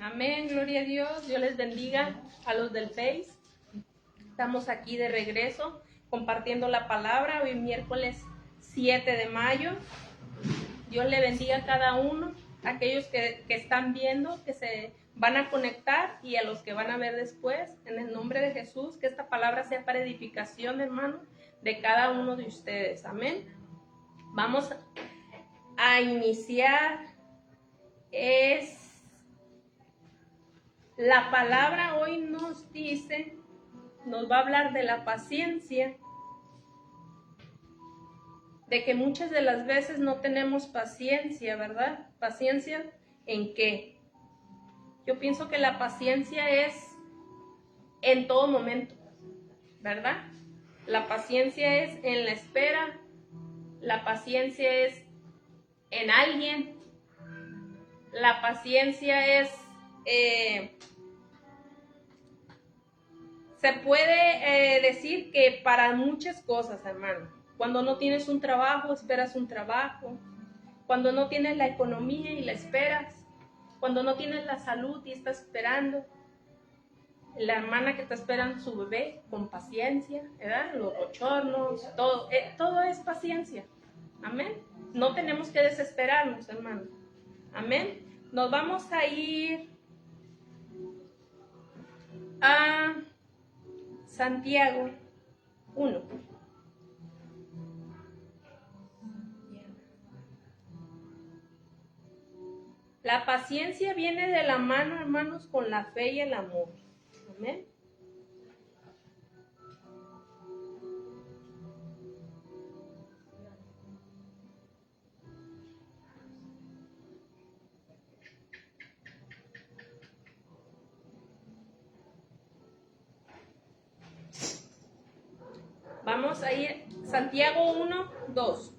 Amén, gloria a Dios. Dios les bendiga a los del Face. Estamos aquí de regreso compartiendo la palabra. Hoy miércoles 7 de mayo. Dios le bendiga a cada uno, a aquellos que están viendo, que se van a conectar y a los que van a ver después. En el nombre de Jesús, que esta palabra sea para edificación, hermano, de cada uno de ustedes. Amén. Vamos a iniciar. La palabra hoy nos dice, nos va a hablar de la paciencia, de que muchas de las veces no tenemos paciencia, ¿verdad? ¿Paciencia en qué? Yo pienso que la paciencia es en todo momento, ¿verdad? La paciencia es en la espera, la paciencia es en alguien, la paciencia es... se puede decir que para muchas cosas, hermano. Cuando no tienes un trabajo, esperas un trabajo. Cuando no tienes la economía y la esperas. Cuando no tienes la salud y estás esperando. La hermana que está esperando su bebé con paciencia, ¿verdad? Los bochornos, todo es paciencia. Amén. No tenemos que desesperarnos, hermano. Amén. Nos vamos a ir a Santiago 1. La paciencia viene de la mano, hermanos, con la fe y el amor. Amén. Vamos a ir Santiago 1, 2.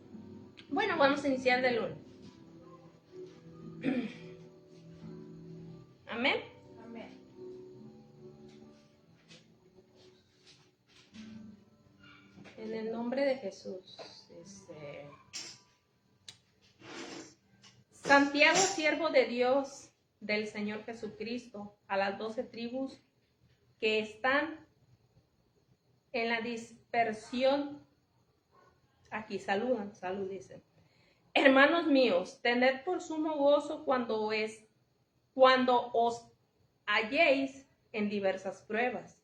Bueno, vamos a iniciar del 1. Amén. Amén. En el nombre de Jesús. Santiago, siervo de Dios, del Señor Jesucristo, a las 12 tribus que están en la dispersión. Aquí saludan, salud, dicen. Hermanos míos, tened por sumo gozo cuando os halléis en diversas pruebas,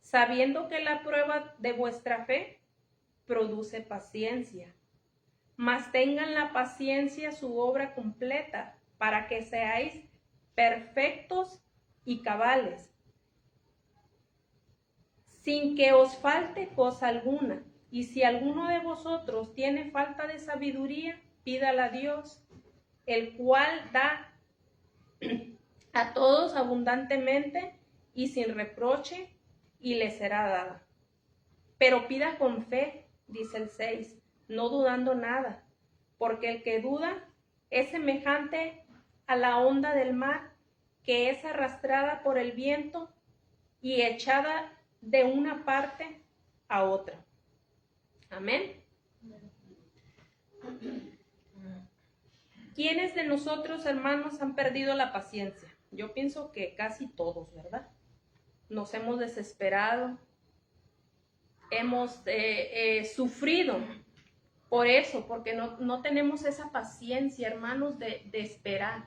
sabiendo que la prueba de vuestra fe produce paciencia. Mas tengan la paciencia su obra completa, para que seáis perfectos y cabales, sin que os falte cosa alguna. Y si alguno de vosotros tiene falta de sabiduría, pídala a Dios, el cual da a todos abundantemente y sin reproche, y le será dada. Pero pida con fe, dice el 6, no dudando nada, porque el que duda es semejante a la onda del mar, que es arrastrada por el viento y echada de una parte a otra. Amén. ¿Quiénes de nosotros, hermanos, han perdido la paciencia? Yo pienso que casi todos, ¿verdad? Nos hemos desesperado, hemos sufrido por eso, porque no tenemos esa paciencia, hermanos, de esperar.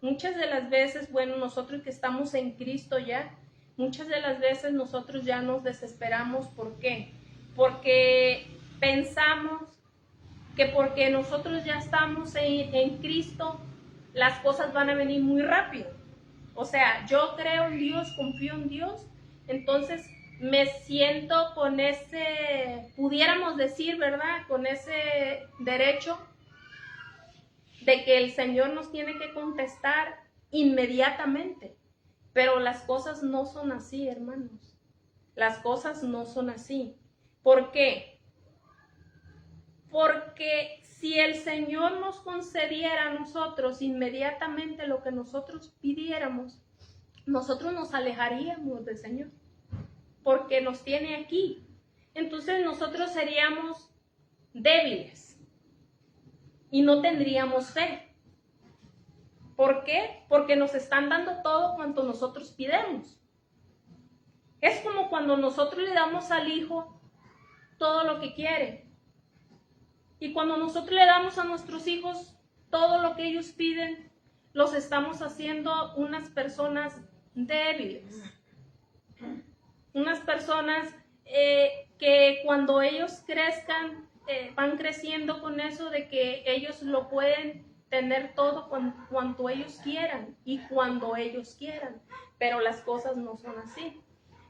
Muchas de las veces, bueno, nosotros que estamos en Cristo ya, muchas de las veces nosotros ya nos desesperamos. ¿Por qué? Porque pensamos que porque nosotros ya estamos en Cristo, las cosas van a venir muy rápido. O sea, yo creo en Dios, confío en Dios, entonces me siento con ese, pudiéramos decir, ¿verdad? Con ese derecho de que el Señor nos tiene que contestar inmediatamente. Pero las cosas no son así, hermanos. Las cosas no son así. ¿Por qué? Porque si el Señor nos concediera a nosotros inmediatamente lo que nosotros pidiéramos, nosotros nos alejaríamos del Señor, porque nos tiene aquí. Entonces nosotros seríamos débiles y no tendríamos fe. ¿Por qué? Porque nos están dando todo cuanto nosotros pidemos. Es como cuando nosotros le damos al hijo todo lo que quiere. Y cuando nosotros le damos a nuestros hijos todo lo que ellos piden, los estamos haciendo unas personas débiles. Unas personas que cuando ellos crezcan, van creciendo con eso de que ellos lo pueden tener todo cuanto ellos quieran y cuando ellos quieran. Pero las cosas no son así.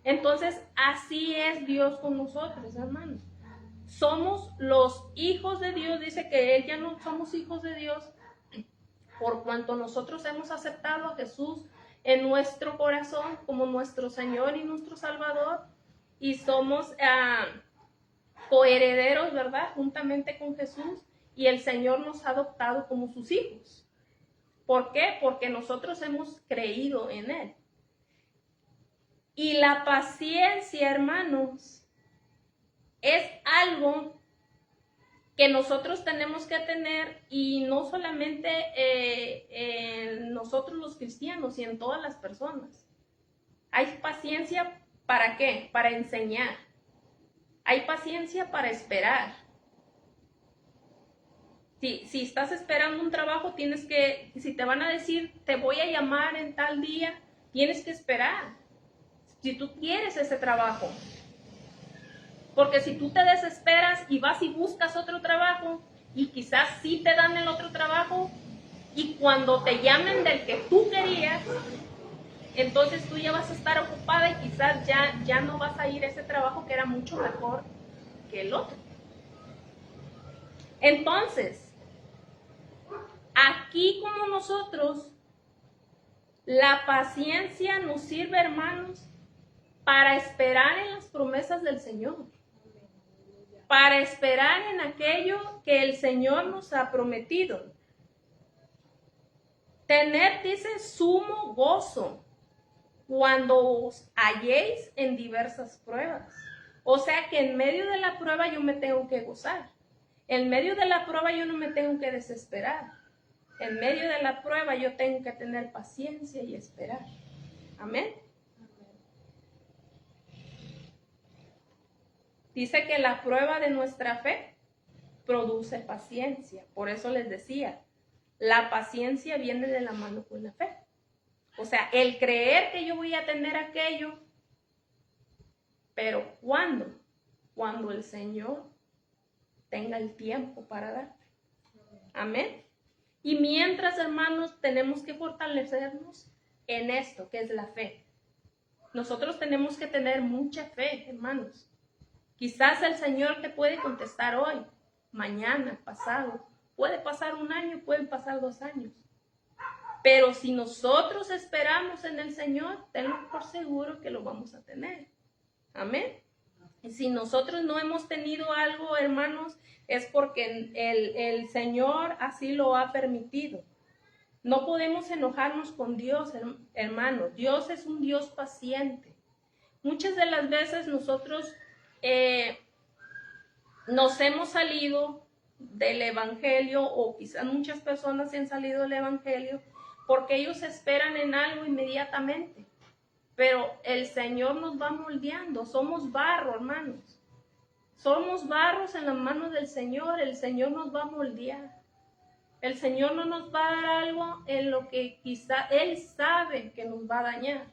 Entonces, así es Dios con nosotros, hermanos. Somos los hijos de Dios, dice que Él ya no somos hijos de Dios, por cuanto nosotros hemos aceptado a Jesús en nuestro corazón como nuestro Señor y nuestro Salvador, y somos coherederos, ¿verdad? Juntamente con Jesús, y el Señor nos ha adoptado como sus hijos. ¿Por qué? Porque nosotros hemos creído en Él. Y la paciencia, hermanos, es algo que nosotros tenemos que tener, y no solamente en nosotros los cristianos, y en todas las personas. Hay paciencia, ¿para qué? Para enseñar. Hay paciencia para esperar. Si estás esperando un trabajo, si te van a decir, te voy a llamar en tal día, tienes que esperar. Si tú quieres ese trabajo. Porque si tú te desesperas y vas y buscas otro trabajo, y quizás sí te dan el otro trabajo, y cuando te llamen del que tú querías, entonces tú ya vas a estar ocupada y quizás ya no vas a ir a ese trabajo que era mucho mejor que el otro. Entonces, aquí como nosotros, la paciencia nos sirve, hermanos, para esperar en las promesas del Señor. Para esperar en aquello que el Señor nos ha prometido. Tener, dice, sumo gozo cuando os halléis en diversas pruebas. O sea que en medio de la prueba yo me tengo que gozar. En medio de la prueba yo no me tengo que desesperar. En medio de la prueba yo tengo que tener paciencia y esperar. Amén. Dice que la prueba de nuestra fe produce paciencia. Por eso les decía, la paciencia viene de la mano con la fe. O sea, el creer que yo voy a tener aquello, pero ¿cuándo? Cuando el Señor tenga el tiempo para darte. Amén. Y mientras, hermanos, tenemos que fortalecernos en esto, que es la fe. Nosotros tenemos que tener mucha fe, hermanos. Quizás el Señor te puede contestar hoy, mañana, pasado. Puede pasar un año, pueden pasar 2 años. Pero si nosotros esperamos en el Señor, tenlo por seguro que lo vamos a tener. Amén. Y si nosotros no hemos tenido algo, hermanos, es porque el Señor así lo ha permitido. No podemos enojarnos con Dios, hermanos. Dios es un Dios paciente. Muchas de las veces nosotros nos hemos salido del Evangelio, o quizás muchas personas se han salido del Evangelio porque ellos esperan en algo inmediatamente. Pero el Señor nos va moldeando. Somos barro, hermanos. Somos barros en las manos del Señor. El Señor nos va a moldear. El Señor no nos va a dar algo en lo que quizá Él sabe que nos va a dañar.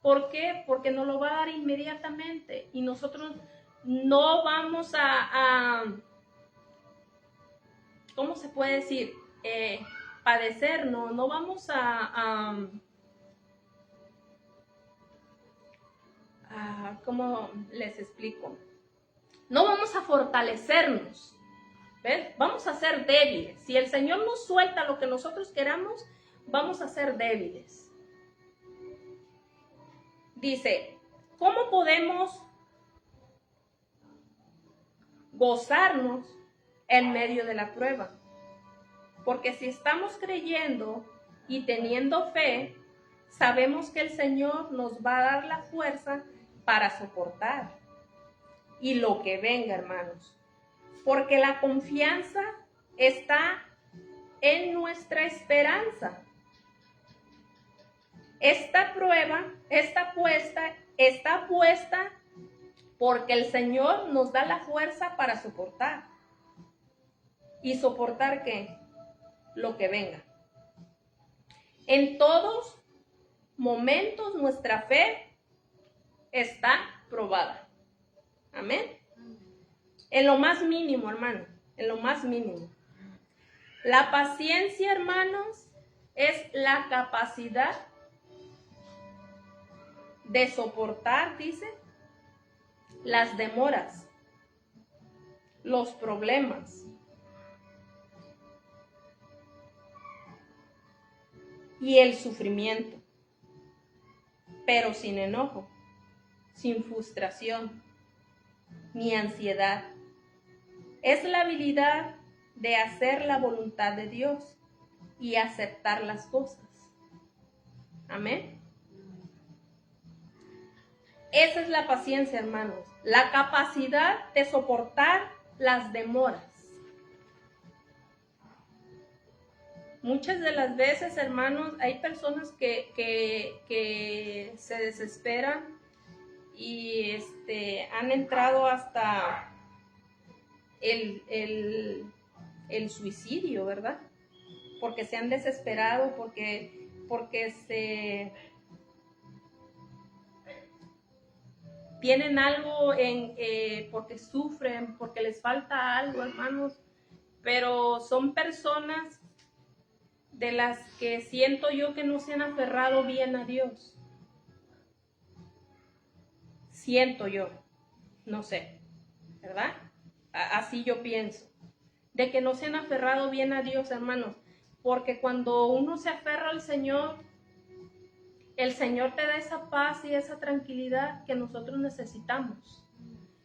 ¿Por qué? Porque nos lo va a dar inmediatamente. Y nosotros no vamos ¿cómo se puede decir? Padecer, no vamos ¿cómo les explico? No vamos a fortalecernos, ¿ves? Vamos a ser débiles. Si el Señor nos suelta lo que nosotros queramos, vamos a ser débiles. Dice, ¿cómo podemos gozarnos en medio de la prueba? Porque si estamos creyendo y teniendo fe, sabemos que el Señor nos va a dar la fuerza para soportar y lo que venga, hermanos. Porque la confianza está en nuestra esperanza. Esta prueba, está puesta porque el Señor nos da la fuerza para soportar. ¿Y soportar qué? Lo que venga. En todos momentos nuestra fe está probada. Amén. En lo más mínimo, hermano, en lo más mínimo. La paciencia, hermanos, es la capacidad de soportar, dice, las demoras, los problemas y el sufrimiento, pero sin enojo, sin frustración ni ansiedad. Es la habilidad de hacer la voluntad de Dios y aceptar las cosas. Amén. Esa es la paciencia, hermanos. La capacidad de soportar las demoras. Muchas de las veces, hermanos, hay personas que se desesperan y han entrado hasta el suicidio, ¿verdad? Porque se han desesperado, porque tienen algo porque sufren, porque les falta algo, hermanos, pero son personas de las que siento yo que no se han aferrado bien a Dios. Siento yo, no sé, ¿verdad? Así yo pienso, de que no se han aferrado bien a Dios, hermanos, porque cuando uno se aferra al Señor, el Señor te da esa paz y esa tranquilidad que nosotros necesitamos.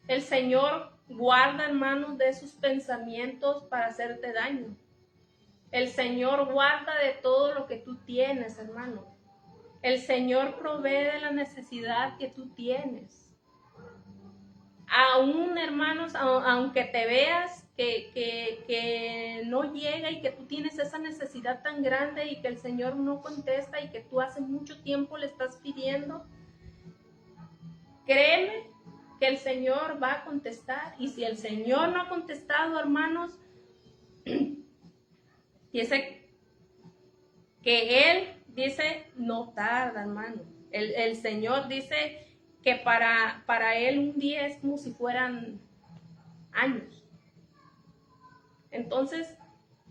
El Señor guarda, hermanos, de esos pensamientos para hacerte daño. El Señor guarda de todo lo que tú tienes, hermano. El Señor provee de la necesidad que tú tienes. Aún, hermanos, aunque te veas que no llega y que tú tienes esa necesidad tan grande y que el Señor no contesta y que tú hace mucho tiempo le estás pidiendo, créeme que el Señor va a contestar. Y si el Señor no ha contestado, hermanos, dice que Él dice no tarda, hermano. El Señor dice que para Él un día es como si fueran años. Entonces,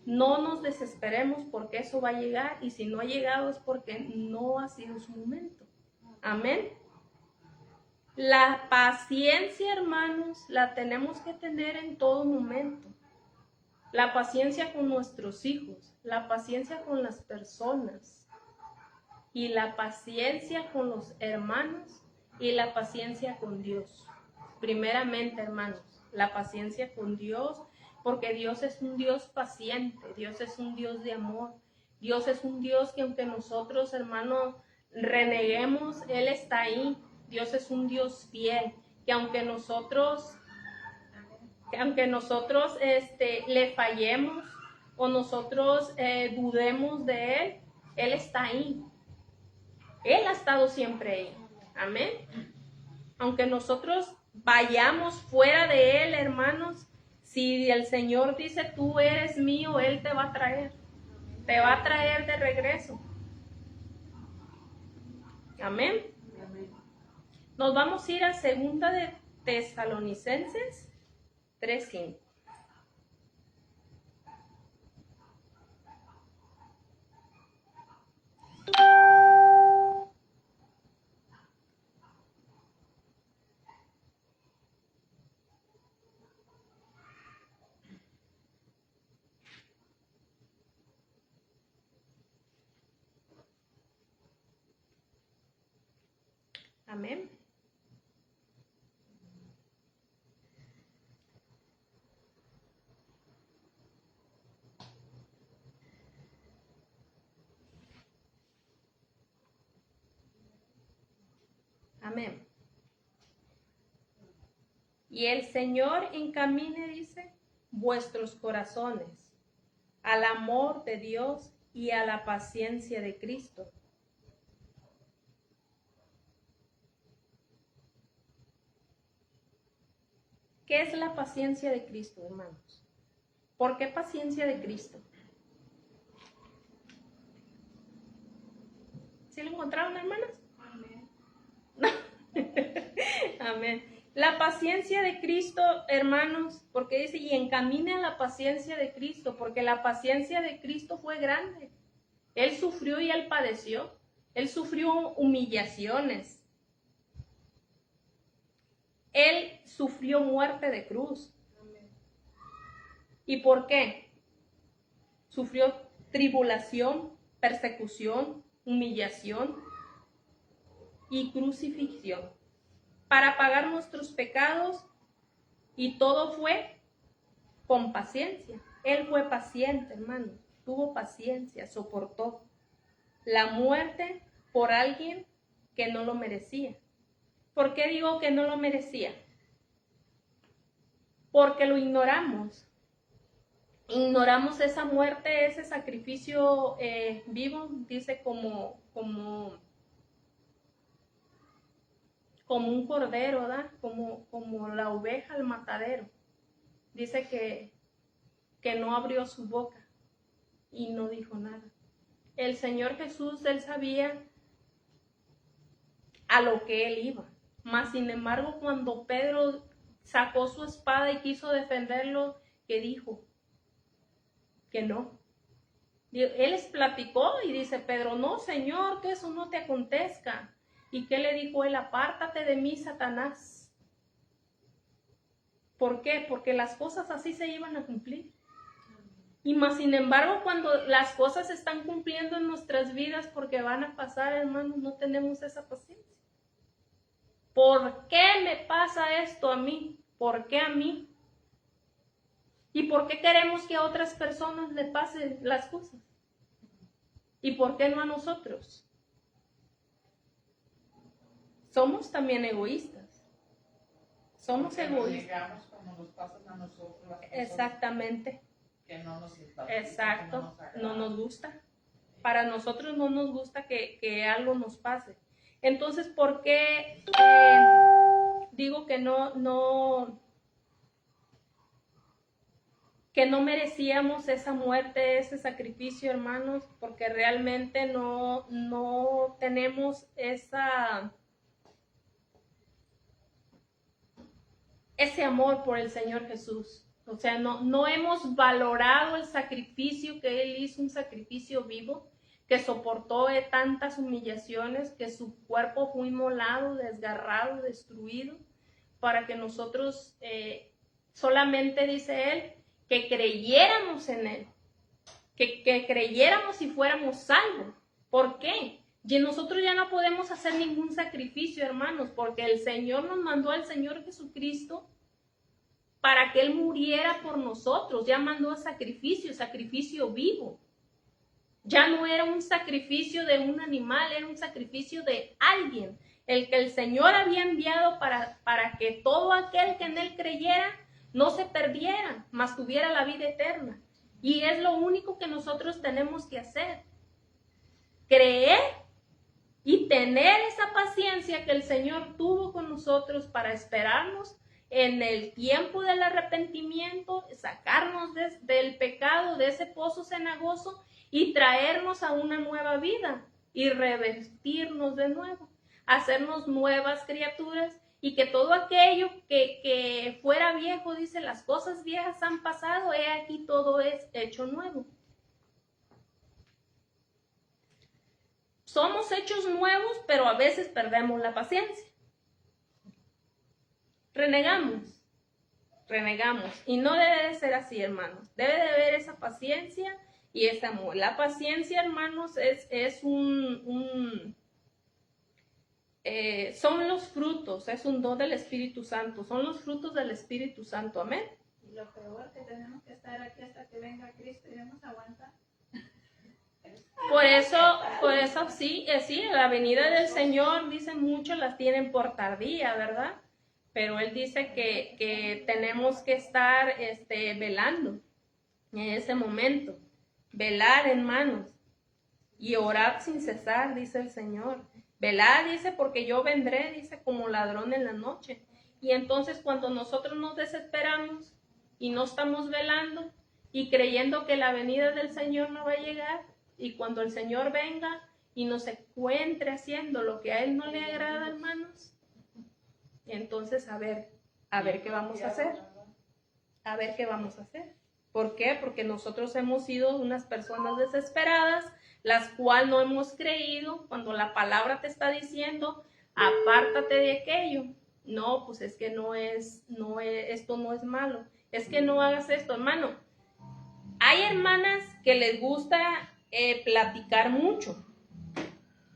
no nos desesperemos porque eso va a llegar, y si no ha llegado es porque no ha sido su momento. Amén. La paciencia, hermanos, la tenemos que tener en todo momento. La paciencia con nuestros hijos, la paciencia con las personas, y la paciencia con los hermanos, y la paciencia con Dios. Primeramente, hermanos, la paciencia con Dios, porque Dios es un Dios paciente, Dios es un Dios de amor, Dios es un Dios que aunque nosotros, hermanos, reneguemos, Él está ahí. Dios es un Dios fiel, que aunque nosotros le fallemos o nosotros dudemos de Él, Él está ahí. Él ha estado siempre ahí. Amén. Aunque nosotros vayamos fuera de Él, hermanos, si el Señor dice tú eres mío, Él te va a traer. Te va a traer de regreso. Amén. Nos vamos a ir a 2 de Tesalonicenses 3:5. Amén. Amén. Y el Señor encamine, dice, vuestros corazones al amor de Dios y a la paciencia de Cristo. ¿Qué es la paciencia de Cristo, hermanos? ¿Por qué paciencia de Cristo? ¿Sí lo encontraron, hermanas? Amén. Amén. La paciencia de Cristo, hermanos, porque dice, y encamina la paciencia de Cristo, porque la paciencia de Cristo fue grande. Él sufrió y él padeció. Él sufrió humillaciones. Él sufrió muerte de cruz. ¿Y por qué? Sufrió tribulación, persecución, humillación y crucifixión para pagar nuestros pecados, y todo fue con paciencia. Él fue paciente, hermano, tuvo paciencia, soportó la muerte por alguien que no lo merecía. ¿Por qué digo que no lo merecía? Porque lo ignoramos. Ignoramos esa muerte, ese sacrificio vivo, dice como un cordero, ¿verdad? Como la oveja al matadero. Dice que no abrió su boca y no dijo nada. El Señor Jesús, él sabía a lo que él iba. Mas, sin embargo, cuando Pedro sacó su espada y quiso defenderlo, ¿qué dijo? Que no. Él les platicó y dice Pedro, no, Señor, que eso no te acontezca. ¿Y qué le dijo él? Apártate de mí, Satanás. ¿Por qué? Porque las cosas así se iban a cumplir. Y más sin embargo, cuando las cosas se están cumpliendo en nuestras vidas, porque van a pasar, hermanos, no tenemos esa paciencia. ¿Por qué me pasa esto a mí? ¿Por qué a mí? ¿Y por qué queremos que a otras personas le pasen las cosas? ¿Y por qué no a nosotros? Somos también egoístas. Somos egoístas. Negamos cuando nos pasan a nosotros las cosas. Exactamente. Que no nos exacto, no nos gusta. Para nosotros no nos gusta que algo nos pase. Entonces, ¿por qué digo que no merecíamos esa muerte, ese sacrificio, hermanos? Porque realmente no tenemos ese amor por el Señor Jesús. O sea, no hemos valorado el sacrificio que Él hizo, un sacrificio vivo, que soportó tantas humillaciones, que su cuerpo fue inmolado, desgarrado, destruido, para que nosotros solamente, dice Él, que creyéramos en Él, que creyéramos y fuéramos salvos. ¿Por qué? Y nosotros ya no podemos hacer ningún sacrificio, hermanos, porque el Señor nos mandó al Señor Jesucristo para que Él muriera por nosotros. Ya mandó sacrificio vivo. Ya no era un sacrificio de un animal, era un sacrificio de alguien, el que el Señor había enviado para que todo aquel que en Él creyera no se perdiera, mas tuviera la vida eterna. Y es lo único que nosotros tenemos que hacer. Creer y tener esa paciencia que el Señor tuvo con nosotros para esperarnos en el tiempo del arrepentimiento, sacarnos del pecado, de ese pozo cenagoso y traernos a una nueva vida y revestirnos de nuevo, hacernos nuevas criaturas, y que todo aquello que fuera viejo, dice, las cosas viejas han pasado, he aquí todo es hecho nuevo. Somos hechos nuevos, pero a veces perdemos la paciencia. Renegamos, y no debe de ser así, hermanos. Debe de haber esa paciencia y ese amor. La paciencia, hermanos, son los frutos, es un don del Espíritu Santo, son los frutos del Espíritu Santo, amén. Y lo peor que tenemos que estar aquí hasta que venga Cristo y vamos a aguantar. Por eso sí, la venida del Señor, dicen muchos, las tienen por tardía, ¿verdad? Pero Él dice que tenemos que estar velando en ese momento, velar, hermanos, y orar sin cesar, dice el Señor. Velad, dice, porque yo vendré, dice, como ladrón en la noche. Y entonces cuando nosotros nos desesperamos y no estamos velando y creyendo que la venida del Señor no va a llegar, y cuando el Señor venga y nos encuentre haciendo lo que a Él no le agrada, hermanos, entonces a ver qué vamos a hacer. A ver qué vamos a hacer. ¿Por qué? Porque nosotros hemos sido unas personas desesperadas, las cuales no hemos creído cuando la palabra te está diciendo, apártate de aquello. No, pues es que esto no es malo. Es que no hagas esto, hermano. Hay hermanas que les gusta platicar mucho.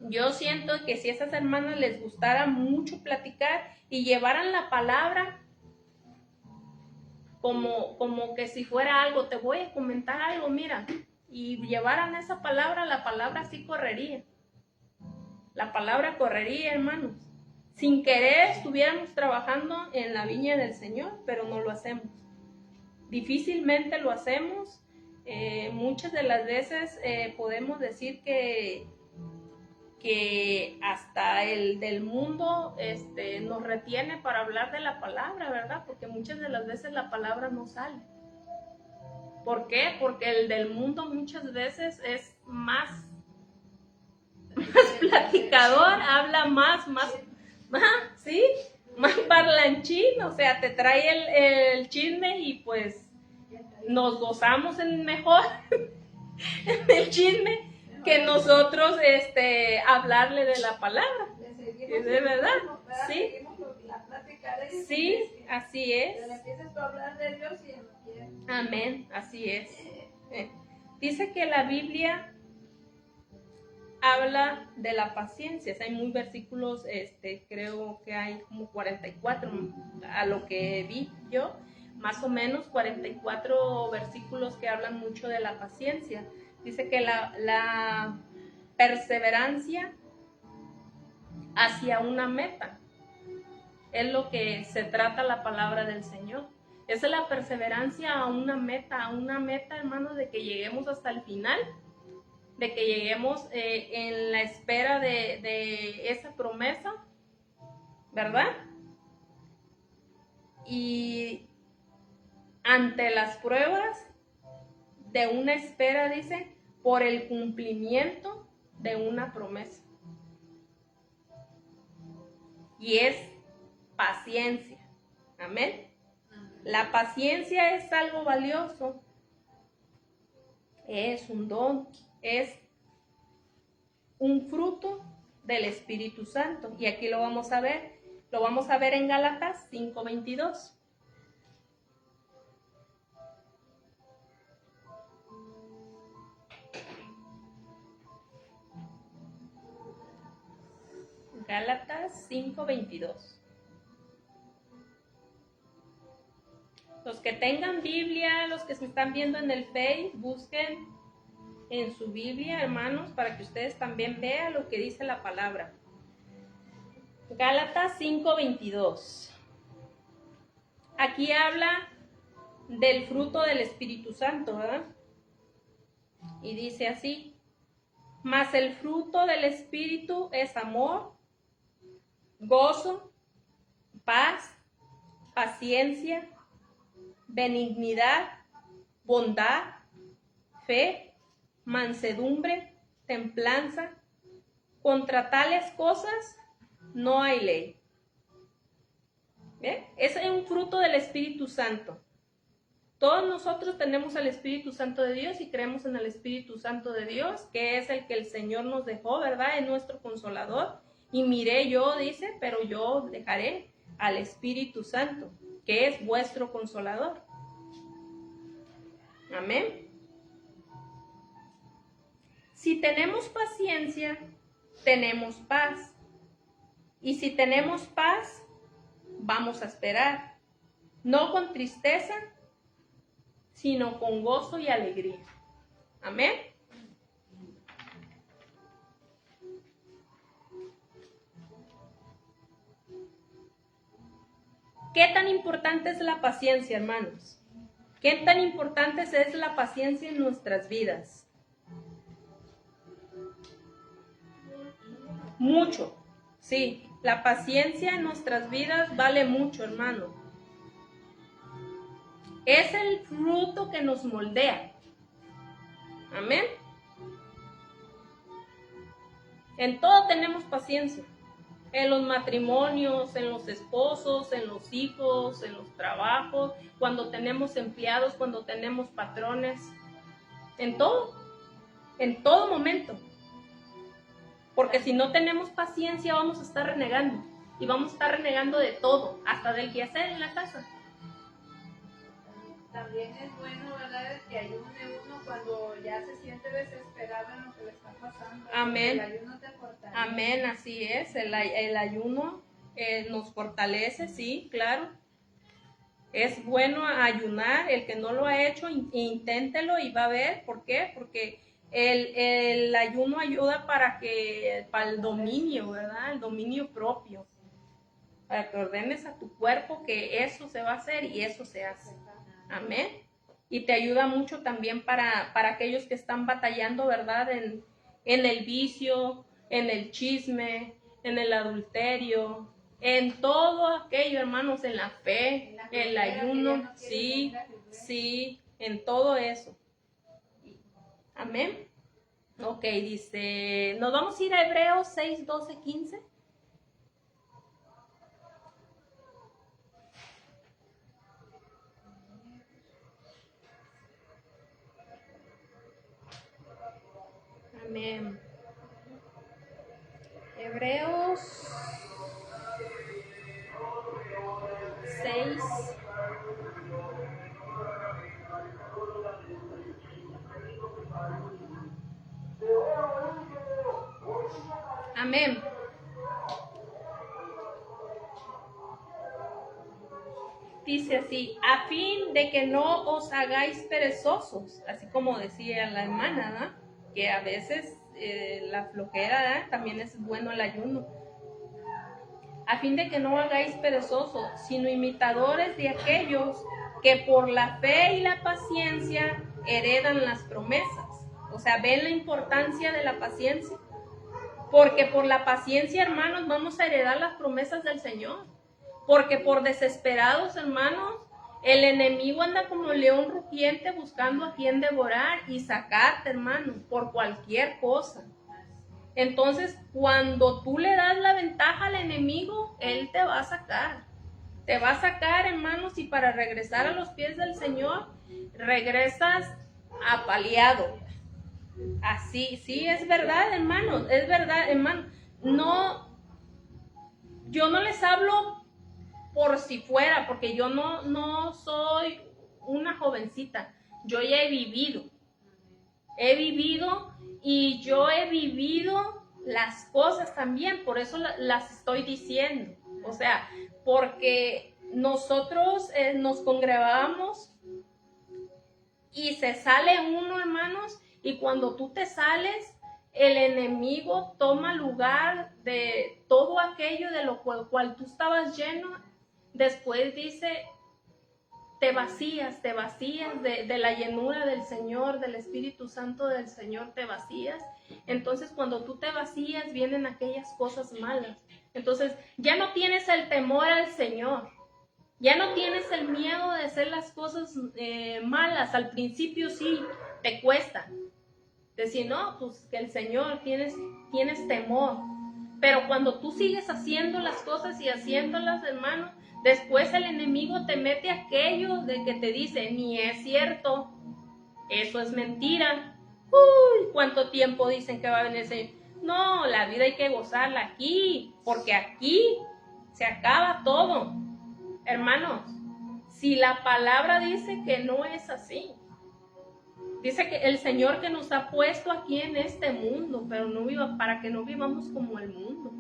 Yo siento que si a esas hermanas les gustara mucho platicar y llevaran la palabra como que si fuera algo, te voy a comentar algo, mira, y llevaran esa palabra, la palabra sí correría. La palabra correría, hermanos. Sin querer estuviéramos trabajando en la viña del Señor, pero no lo hacemos. Difícilmente lo hacemos. Muchas de las veces podemos decir que hasta el del mundo nos retiene para hablar de la palabra, ¿verdad? Porque muchas de las veces la palabra no sale. ¿Por qué? Porque el del mundo muchas veces es más platicador, habla más, ¿sí? Más parlanchín, o sea, te trae el chisme y pues nos gozamos en mejor en el chisme que nosotros hablarle de la palabra. ¿Es de verdad? Sí. Sí, así es. Amén, así es. Dice que la Biblia habla de la paciencia. Hay muy versículos, creo que hay como 44, a lo que vi yo, más o menos 44 versículos que hablan mucho de la paciencia. Dice que la perseverancia hacia una meta es lo que se trata la palabra del Señor. Esa es la perseverancia a una meta, hermanos, de que lleguemos hasta el final, de que lleguemos en la espera de esa promesa, ¿verdad? Y ante las pruebas de una espera, dice, por el cumplimiento de una promesa. Y es paciencia. Amén. La paciencia es algo valioso. Es un don. Es un fruto del Espíritu Santo. Y aquí lo vamos a ver. Lo vamos a ver en Gálatas 5:22. Gálatas 5:22. Los que tengan Biblia, los que se están viendo en el Face, busquen en su Biblia, hermanos, para que ustedes también vean lo que dice la palabra. Gálatas 5:22. Aquí habla del fruto del Espíritu Santo, ¿verdad? Y dice así: mas el fruto del Espíritu es amor, gozo, paz, paciencia, benignidad, bondad, fe, mansedumbre, templanza. Contra tales cosas no hay ley. ¿Bien? Ese es un fruto del Espíritu Santo. Todos nosotros tenemos al Espíritu Santo de Dios y creemos en el Espíritu Santo de Dios, que es el que el Señor nos dejó, ¿verdad? Es nuestro consolador. Y miré yo, dice, pero yo dejaré al Espíritu Santo, que es vuestro consolador. Amén. Si tenemos paciencia, tenemos paz. Y si tenemos paz, vamos a esperar. No con tristeza, sino con gozo y alegría. Amén. ¿Qué tan importante es la paciencia, hermanos? ¿Qué tan importante es la paciencia en nuestras vidas? Mucho, sí. La paciencia en nuestras vidas vale mucho, hermano. Es el fruto que nos moldea. Amén. En todo tenemos paciencia. En los matrimonios, en los esposos, en los hijos, en los trabajos, cuando tenemos empleados, cuando tenemos patrones. En todo momento. Porque si no tenemos paciencia vamos a estar renegando. Y vamos a estar renegando de todo, hasta del quehacer en la casa. También es bueno, ¿verdad?, que ayune uno cuando ya se siente desesperado en lo que le está pasando. Amén. El ayuno te fortalece. Amén, así es. El ayuno nos fortalece, sí, claro. Es bueno ayunar. El que no lo ha hecho, inténtelo y va a ver. ¿Por qué? Porque el ayuno ayuda para el dominio, ¿verdad? El dominio propio. Para que ordenes a tu cuerpo que eso se va a hacer y eso se hace. Amén. Y te ayuda mucho también para aquellos que están batallando, ¿verdad? En el vicio, en el chisme, en el adulterio, en todo aquello, hermanos, en la fe, en el ayuno, sí, en todo eso. Amén. Ok, dice, nos vamos a ir a Hebreos 6, 12, 15. Amén. Hebreos 6. Amén. Dice así, a fin de que no os hagáis perezosos, así como decía la hermana, ¿no? Que a veces la flojera, ¿no? También es bueno el ayuno. A fin de que no hagáis perezosos, sino imitadores de aquellos que por la fe y la paciencia heredan las promesas. O sea, ¿ven la importancia de la paciencia? Porque por la paciencia, hermanos, vamos a heredar las promesas del Señor. Porque por desesperados, hermanos, el enemigo anda como león rugiente buscando a quien devorar y sacarte, hermano, por cualquier cosa. Entonces, cuando tú le das la ventaja al enemigo, él te va a sacar. Te va a sacar, hermanos, y para regresar a los pies del Señor, regresas apaleado. Así, sí, es verdad, hermanos, es verdad, hermano. No, yo no les hablo por si fuera, porque yo no soy una jovencita. Yo ya he vivido y yo he vivido las cosas también, por eso las estoy diciendo. O sea, porque nosotros nos congregábamos y se sale uno, hermanos, y cuando tú te sales, el enemigo toma lugar de todo aquello de lo cual tú estabas lleno. Después dice, te vacías de la llenura del Señor, del Espíritu Santo del Señor, te vacías. Entonces, cuando tú te vacías, vienen aquellas cosas malas. Entonces, ya no tienes el temor al Señor. Ya no tienes el miedo de hacer las cosas malas. Al principio sí, te cuesta. Decir, no, pues que el Señor, tienes temor. Pero cuando tú sigues haciendo las cosas y haciéndolas, hermano, después el enemigo te mete aquello de que te dice, ni es cierto, eso es mentira. Uy, ¿cuánto tiempo dicen que va a venir el Señor? No, la vida hay que gozarla aquí, porque aquí se acaba todo. Hermanos, si la palabra dice que no es así, dice que el Señor que nos ha puesto aquí en este mundo, pero para que no vivamos como el mundo.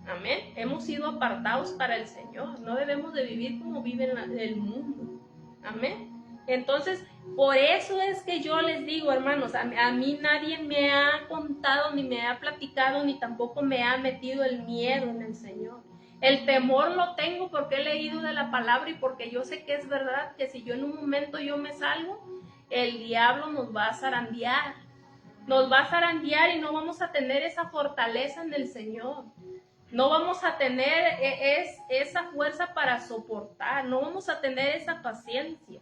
Amén. Hemos sido apartados para el Señor. No debemos de vivir como vive el mundo. Amén. Entonces, por eso es que yo les digo, hermanos, a mí nadie me ha contado, ni me ha platicado, ni tampoco me ha metido el miedo en el Señor. El temor lo tengo porque he leído de la palabra y porque yo sé que es verdad que si yo en un momento yo me salgo, el diablo nos va a zarandear. Nos va a zarandear y no vamos a tener esa fortaleza en el Señor. No vamos a tener esa fuerza para soportar, no vamos a tener esa paciencia.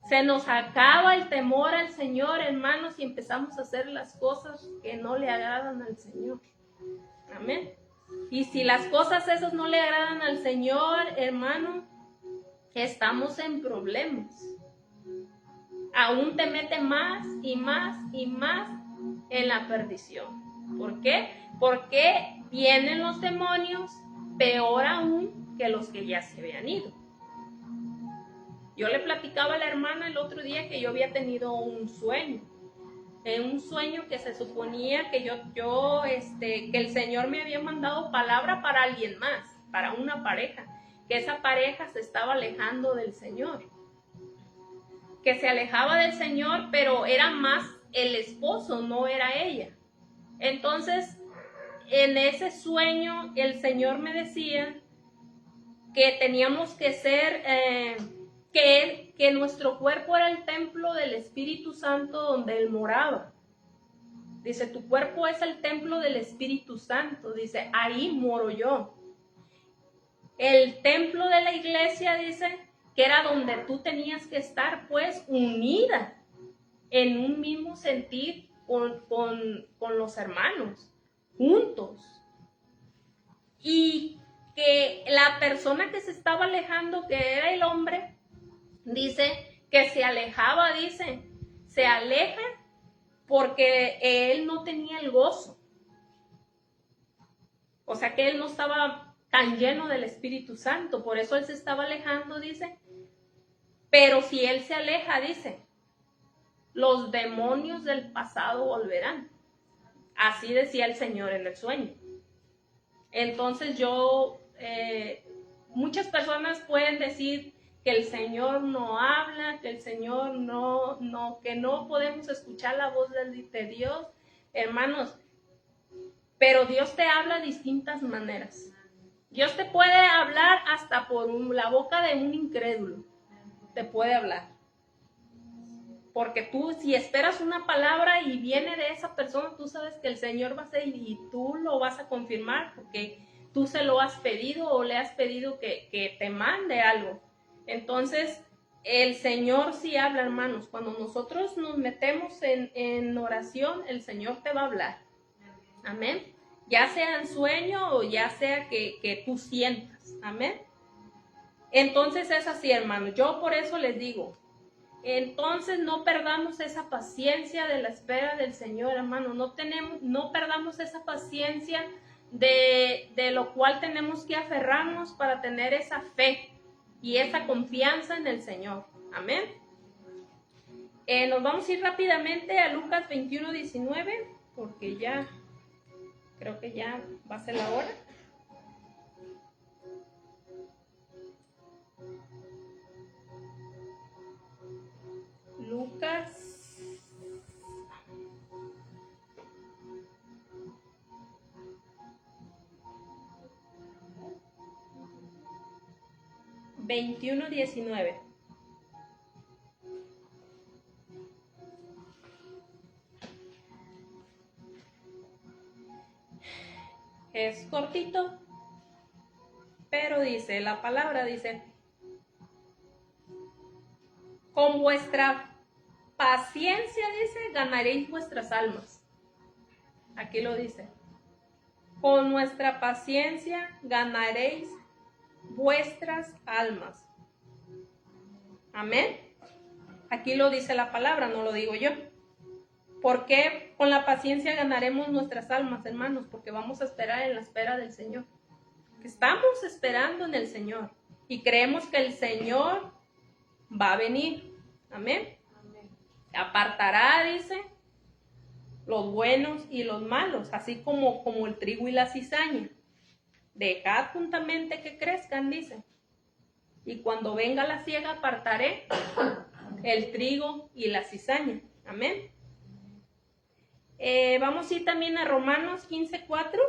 Se nos acaba el temor al Señor, hermanos, y empezamos a hacer las cosas que no le agradan al Señor. Amén. Y si las cosas esas no le agradan al Señor, hermano, estamos en problemas. Aún te mete más y más y más en la perdición. ¿Por qué? Porque vienen los demonios peor aún que los que ya se habían ido. Yo le platicaba a la hermana el otro día que yo había tenido un sueño que se suponía que que el Señor me había mandado palabra para alguien más, para una pareja, que esa pareja se estaba alejando del Señor, que se alejaba del Señor, pero era más el esposo, no era ella. Entonces, en ese sueño, el Señor me decía que teníamos que ser, que nuestro cuerpo era el templo del Espíritu Santo donde Él moraba. Dice, tu cuerpo es el templo del Espíritu Santo. Dice, ahí moro yo. El templo de la iglesia, dice, que era donde tú tenías que estar, pues, unida en un mismo sentir con los hermanos, juntos. Y que la persona que se estaba alejando, que era el hombre, dice que se alejaba, dice, se aleja porque él no tenía el gozo. O sea que él no estaba tan lleno del Espíritu Santo, por eso él se estaba alejando, dice. Pero si él se aleja, dice, los demonios del pasado volverán. Así decía el Señor en el sueño. Entonces muchas personas pueden decir que el Señor no habla, que el Señor que no podemos escuchar la voz de Dios, hermanos, pero Dios te habla de distintas maneras. Dios te puede hablar hasta por la boca de un incrédulo, te puede hablar. Porque tú, si esperas una palabra y viene de esa persona, tú sabes que el Señor va a hacer y tú lo vas a confirmar porque tú se lo has pedido o le has pedido que te mande algo. Entonces, el Señor sí habla, hermanos. Cuando nosotros nos metemos en oración, el Señor te va a hablar. Amén. Ya sea en sueño o ya sea que tú sientas. Amén. Entonces es así, hermanos. Yo por eso les digo, entonces no perdamos esa paciencia de la espera del Señor, hermano. No perdamos esa paciencia de lo cual tenemos que aferrarnos para tener esa fe y esa confianza en el Señor. Amén. Nos vamos a ir rápidamente a Lucas 21:19, porque ya creo que ya va a ser la hora. Lucas 21:19. Es cortito, pero dice, la palabra dice, con vuestra paciencia, dice, ganaréis vuestras almas. Aquí lo dice. Con nuestra paciencia ganaréis vuestras almas. Amén. Aquí lo dice la palabra, no lo digo yo. ¿Por qué con la paciencia ganaremos nuestras almas, hermanos? Porque vamos a esperar en la espera del Señor. Estamos esperando en el Señor y creemos que el Señor va a venir. Amén. Amén. Apartará, dice, los buenos y los malos, así como el trigo y la cizaña. Dejad juntamente que crezcan, dice. Y cuando venga la siega, apartaré el trigo y la cizaña. Amén. Vamos a ir también a Romanos 15:4.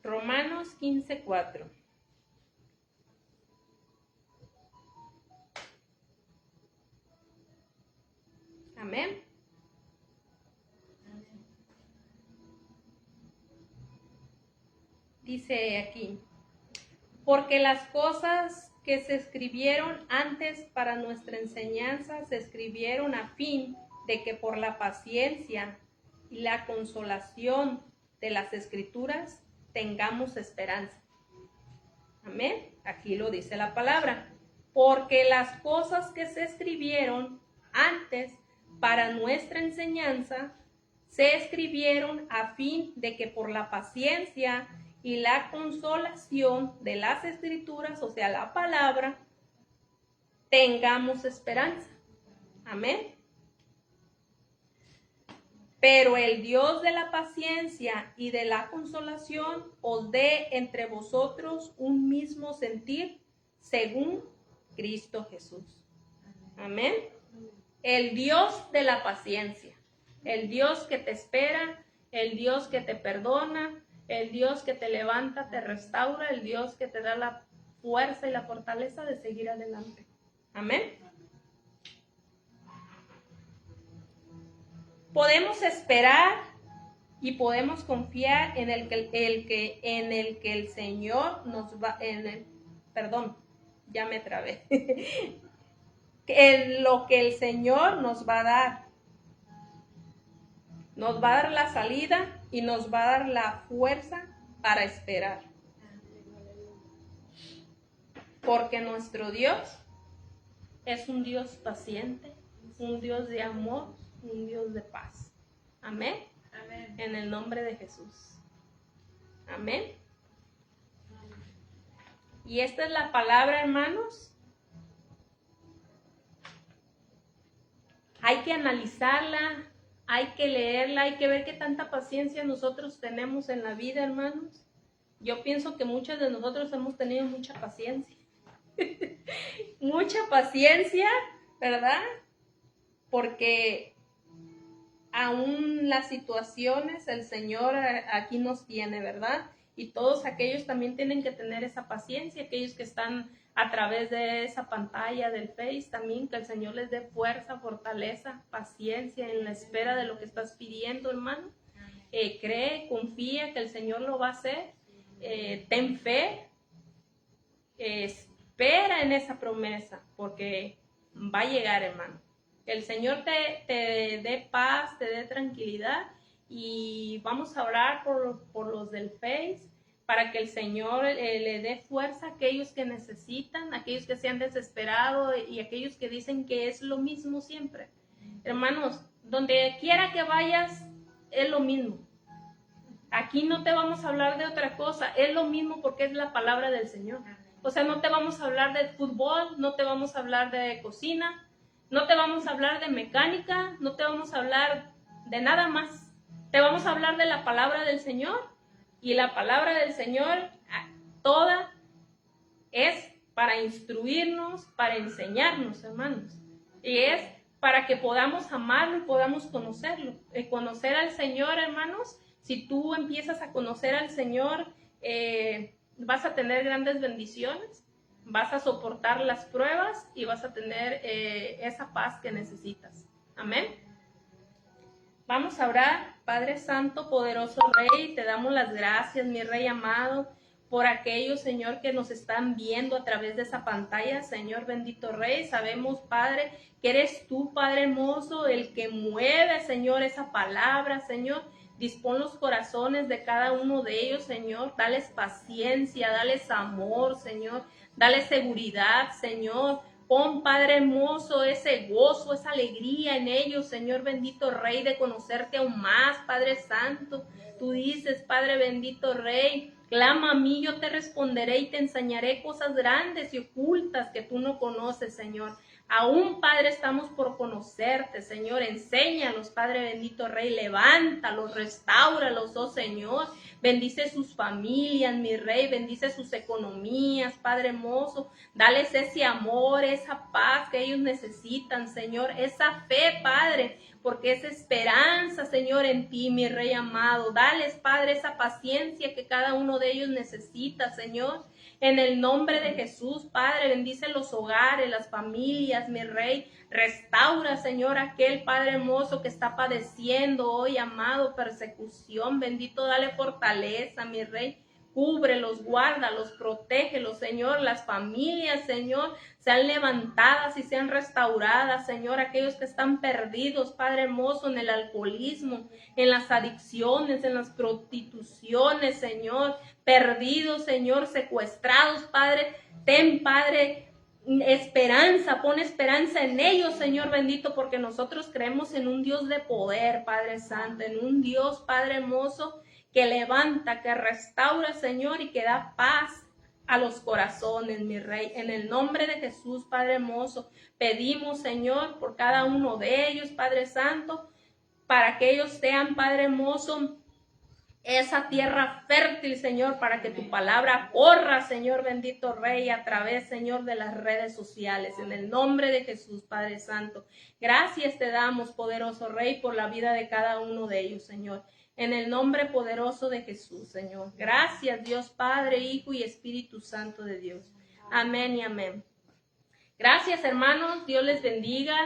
Romanos 15:4. Amén. Dice aquí, porque las cosas que se escribieron antes para nuestra enseñanza se escribieron a fin de que por la paciencia y la consolación de las Escrituras tengamos esperanza. Amén. Aquí lo dice la palabra. Porque las cosas que se escribieron antes para nuestra enseñanza se escribieron a fin de que por la paciencia y la consolación de las Escrituras, o sea, la palabra, tengamos esperanza. Amén. Pero el Dios de la paciencia y de la consolación os dé entre vosotros un mismo sentir según Cristo Jesús. Amén. El Dios de la paciencia, el Dios que te espera, el Dios que te perdona, el Dios que te levanta, te restaura, el Dios que te da la fuerza y la fortaleza de seguir adelante. Amén. Podemos esperar y podemos confiar en el que el Señor nos va, ya me trabé. En lo que el Señor nos va a dar. Nos va a dar la salida y nos va a dar la fuerza para esperar. Porque nuestro Dios es un Dios paciente, un Dios de amor, un Dios de paz. Amén. Amén. En el nombre de Jesús. Amén. Y esta es la palabra, hermanos. Hay que analizarla, hay que leerla, hay que ver qué tanta paciencia nosotros tenemos en la vida, hermanos. Yo pienso que muchos de nosotros hemos tenido mucha paciencia. Mucha paciencia, ¿verdad? Porque aún las situaciones el Señor aquí nos tiene, ¿verdad? Y todos aquellos también tienen que tener esa paciencia, aquellos que están a través de esa pantalla del Face también, que el Señor les dé fuerza, fortaleza, paciencia en la espera de lo que estás pidiendo, hermano. Cree, confía que el Señor lo va a hacer. Ten fe, espera en esa promesa, porque va a llegar, hermano. El Señor te dé paz, te dé tranquilidad, y vamos a orar por los del Face, para que el Señor le dé fuerza a aquellos que necesitan, a aquellos que se han desesperado y aquellos que dicen que es lo mismo siempre. Hermanos, donde quiera que vayas, es lo mismo. Aquí no te vamos a hablar de otra cosa, es lo mismo porque es la palabra del Señor. O sea, no te vamos a hablar de fútbol, no te vamos a hablar de cocina, no te vamos a hablar de mecánica, no te vamos a hablar de nada más. Te vamos a hablar de la palabra del Señor. Y la palabra del Señor, toda, es para instruirnos, para enseñarnos, hermanos. Y es para que podamos amarlo y podamos conocerlo. Conocer al Señor, hermanos, si tú empiezas a conocer al Señor, vas a tener grandes bendiciones, vas a soportar las pruebas y vas a tener esa paz que necesitas. Amén. Vamos a orar. Padre Santo, poderoso Rey, te damos las gracias, mi Rey amado, por aquellos, Señor, que nos están viendo a través de esa pantalla. Señor bendito Rey, sabemos, Padre, que eres tú, Padre hermoso, el que mueve, Señor, esa palabra, Señor. Dispón los corazones de cada uno de ellos, Señor. Dales paciencia, dales amor, Señor. Dales seguridad, Señor. Pon, Padre hermoso, ese gozo, esa alegría en ellos, Señor bendito Rey, de conocerte aún más, Padre Santo. Tú dices, Padre bendito Rey, clama a mí, yo te responderé y te enseñaré cosas grandes y ocultas que tú no conoces, Señor. Aún, Padre, estamos por conocerte, Señor. Enséñalos, Padre bendito Rey. Levántalos, restáuralos, oh Señor. Bendice sus familias, mi Rey. Bendice sus economías, Padre hermoso. Dales ese amor, esa paz que ellos necesitan, Señor. Esa fe, Padre, porque es esperanza, Señor, en ti, mi Rey amado. Dales, Padre, esa paciencia que cada uno de ellos necesita, Señor. En el nombre de Jesús, Padre, bendice los hogares, las familias, mi Rey. Restaura, Señor, aquel Padre hermoso que está padeciendo hoy, amado, persecución. Bendito, dale fortaleza, mi Rey. Cúbrelos, guárdalos, protégelos, Señor. Las familias, Señor, sean levantadas y sean restauradas, Señor. Aquellos que están perdidos, Padre hermoso, en el alcoholismo, en las adicciones, en las prostituciones, Señor. Perdidos, Señor, secuestrados, Padre. Ten, Padre, esperanza, pon esperanza en ellos, Señor bendito, porque nosotros creemos en un Dios de poder, Padre Santo, en un Dios, Padre hermoso, que levanta, que restaura, Señor, y que da paz a los corazones, mi Rey. En el nombre de Jesús, Padre hermoso, pedimos, Señor, por cada uno de ellos, Padre Santo, para que ellos sean, Padre hermoso, esa tierra fértil, Señor, para que tu palabra corra, Señor bendito Rey, a través, Señor, de las redes sociales. En el nombre de Jesús, Padre Santo. Gracias te damos, poderoso Rey, por la vida de cada uno de ellos, Señor. En el nombre poderoso de Jesús, Señor. Gracias, Dios Padre, Hijo y Espíritu Santo de Dios. Amén y amén. Gracias, hermanos. Dios les bendiga.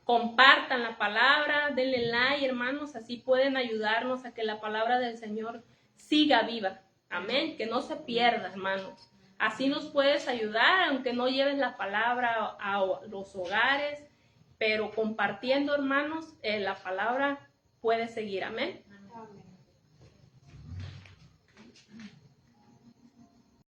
Compartan la palabra, denle like, hermanos. Así pueden ayudarnos a que la palabra del Señor siga viva. Amén. Que no se pierda, hermanos. Así nos puedes ayudar, aunque no lleves la palabra a los hogares. Pero compartiendo, hermanos, la palabra puede seguir. Amén.